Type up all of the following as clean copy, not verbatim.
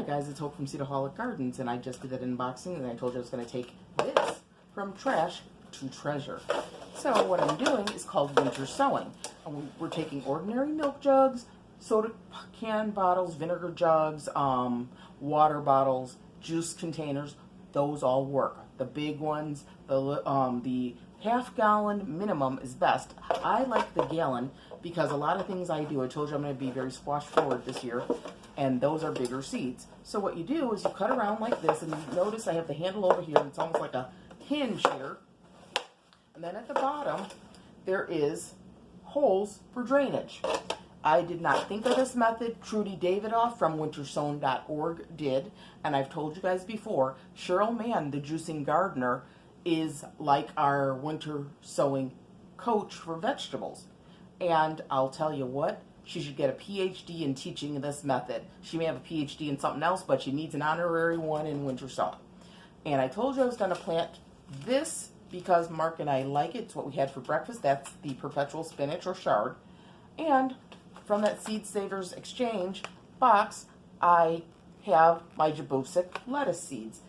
guys, it's Hope from Cedarholic Gardens, and I just did that unboxing, and I told you I was going to take this from trash to treasure. So what I'm doing is called winter sowing. And we're taking ordinary milk jugs, soda can bottles, vinegar jugs, water bottles, juice containers. Those all work. The big ones, the half-gallon minimum is best. I like the gallon because a lot of things I do, I told you I'm going to be very squash forward this year, and those are bigger seeds. So what you do is you cut around like this, and you notice I have the handle over here, and it's almost like a hinge here. And then at the bottom, there is holes for drainage. I did not think of this method. Trudy Davidoff from wintersown.org did, and I've told you guys before, Cheryl Mann, the juicing gardener, is like our winter sowing coach for vegetables. And I'll tell you what, she should get a PhD in teaching this method. She may have a PhD in something else, but she needs an honorary one in winter sowing. And I told you I was going to plant this because Mark and I like it. It's what we had for breakfast. That's the perpetual spinach or chard. And from that Seed Savers Exchange box, I have my Jabusic lettuce seeds.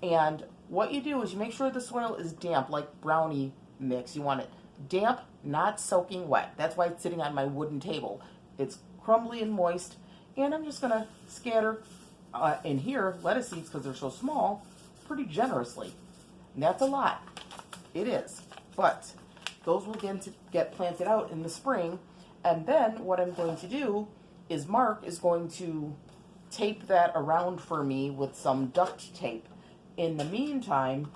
And what you do is you make sure the soil is damp, like brownie mix. You want it damp, not soaking wet. That's why it's sitting on my wooden table. It's crumbly and moist. And I'm just going to scatter in here lettuce seeds, because they're so small, pretty generously. And that's a lot. It is. But those will get planted out in the spring. And then what I'm going to do is Mark is going to tape that around for me with some duct tape. In the meantime,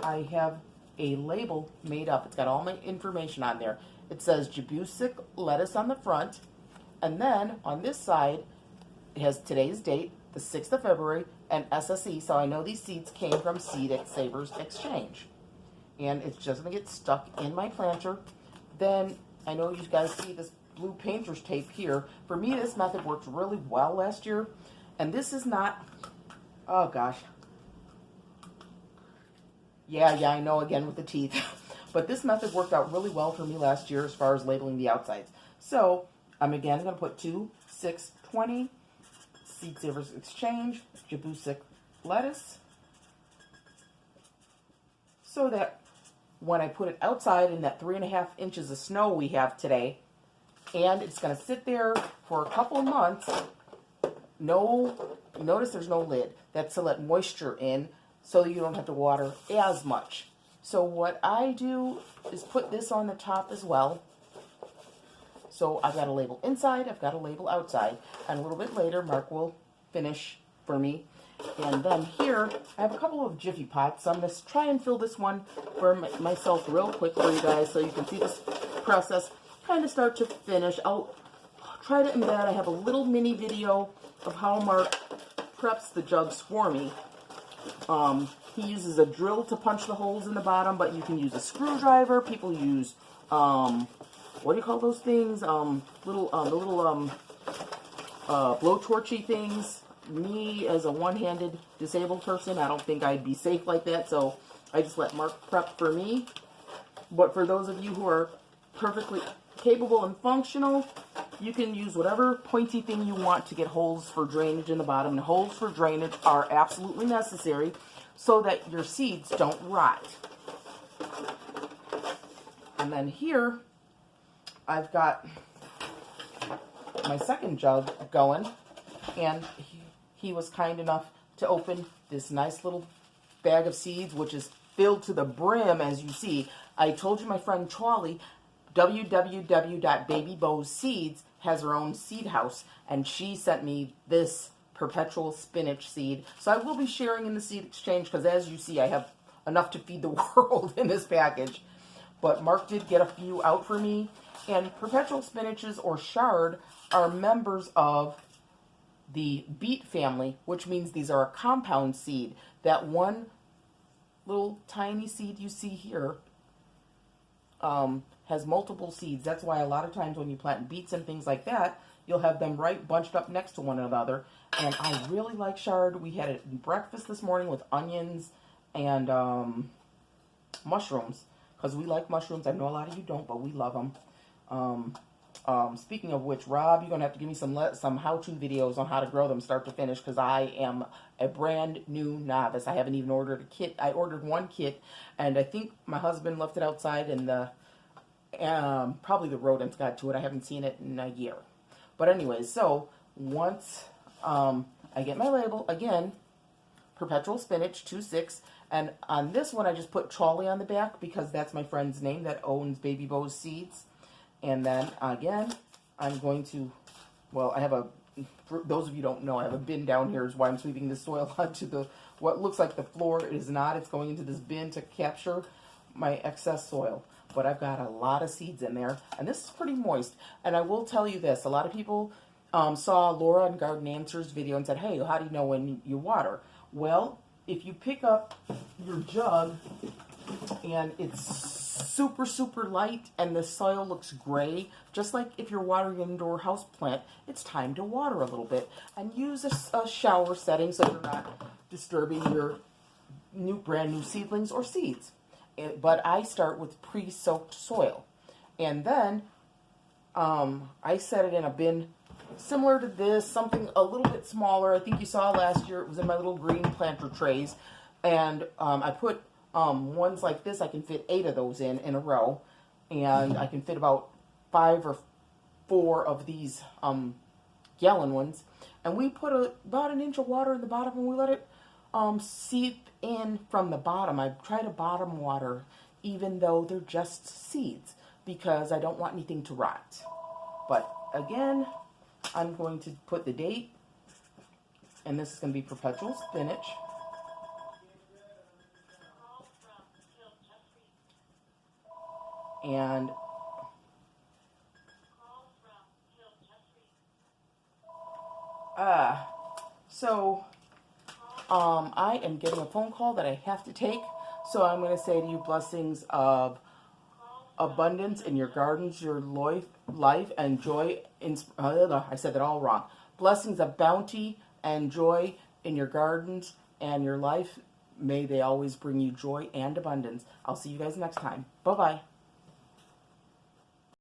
I have a label made up. It's got all my information on there. It says Jabusic lettuce on the front, and then on this side, it has today's date, the 6th of February, and SSE, so I know these seeds came from Seed Savers Exchange. And it's just going to get stuck in my planter. Then, I know you guys see this blue painter's tape here. For me, this method worked really well last year, and this is not, oh gosh, yeah, I know, again with the teeth. But this method worked out really well for me last year as far as labeling the outsides. So, I'm again going to put 2, 6, 20, Seed Savers Exchange, Jabusic lettuce, so that when I put it outside in that 3.5 inches of snow we have today, and it's going to sit there for a couple of months, notice there's no lid. That's to let moisture in, so you don't have to water as much. So what I do is put this on the top as well. So I've got a label inside, I've got a label outside, and a little bit later Mark will finish for me. And then here, I have a couple of Jiffy pots, so I'm going to try and fill this one for myself real quick for you guys so you can see this process kind of start to finish. I'll try to embed, I have a little mini video of how Mark preps the jugs for me. He uses a drill to punch the holes in the bottom, but you can use a screwdriver. People use, what do you call those things? Blowtorchy things. Me, as a one-handed disabled person, I don't think I'd be safe like that, so I just let Mark prep for me. But for those of you who are perfectly capable and functional, you can use whatever pointy thing you want to get holes for drainage in the bottom. And holes for drainage are absolutely necessary so that your seeds don't rot. And then here, I've got my second jug going, and he was kind enough to open this nice little bag of seeds, which is filled to the brim, as you see. I told you my friend Charlie, www.babybowseeds, has her own seed house, and she sent me this perpetual spinach seed. So I will be sharing in the seed exchange, because as you see, I have enough to feed the world in this package. But Mark did get a few out for me, and perpetual spinaches or chard are members of the beet family, which means these are a compound seed. That one little tiny seed you see here has multiple seeds. That's why a lot of times when you plant beets and things like that, you'll have them right bunched up next to one another. And I really like chard. We had it in breakfast this morning with onions and mushrooms, because we like mushrooms. I know a lot of you don't, but we love them. Speaking of which, Rob, you're gonna have to give me some how-to videos on how to grow them start to finish, because I am a brand new novice. I haven't even ordered a kit. I ordered one kit, and I think my husband left it outside, and probably the rodents got to it. I haven't seen it in a year. But anyways, so once I get my label again, perpetual spinach 2-6, and on this one I just put Charlie on the back because that's my friend's name that owns Baby Bo's Seeds. And then again, I'm going to, well, I have a, for those of you who don't know, I have a bin down here is why I'm sweeping the soil onto the, what looks like the floor. It is not. It's going into this bin to capture my excess soil. But I've got a lot of seeds in there, and this is pretty moist. And I will tell you this, a lot of people saw Laura and Garden Answers video and said, hey, how do you know when you water? Well, if you pick up your jug and it's super, super light and the soil looks gray, just like if you're watering an indoor house plant, it's time to water a little bit. And use a shower setting so you're not disturbing your brand new seedlings or seeds. But I start with pre-soaked soil. And then I set it in a bin similar to this, something a little bit smaller. I think you saw last year it was in my little green planter trays. And I put ones like this. I can fit 8 of those in a row. And I can fit about 5 or 4 of these gallon ones. And we put about an inch of water in the bottom, and we let it seep in from the bottom. I try to bottom water even though they're just seeds because I don't want anything to rot. But again, I'm going to put the date, and this is going to be perpetual spinach. And so I am getting a phone call that I have to take. So I'm going to say to you, blessings of abundance in your gardens, your life, and joy. I said that all wrong. Blessings of bounty and joy in your gardens and your life. May they always bring you joy and abundance. I'll see you guys next time. Bye-bye.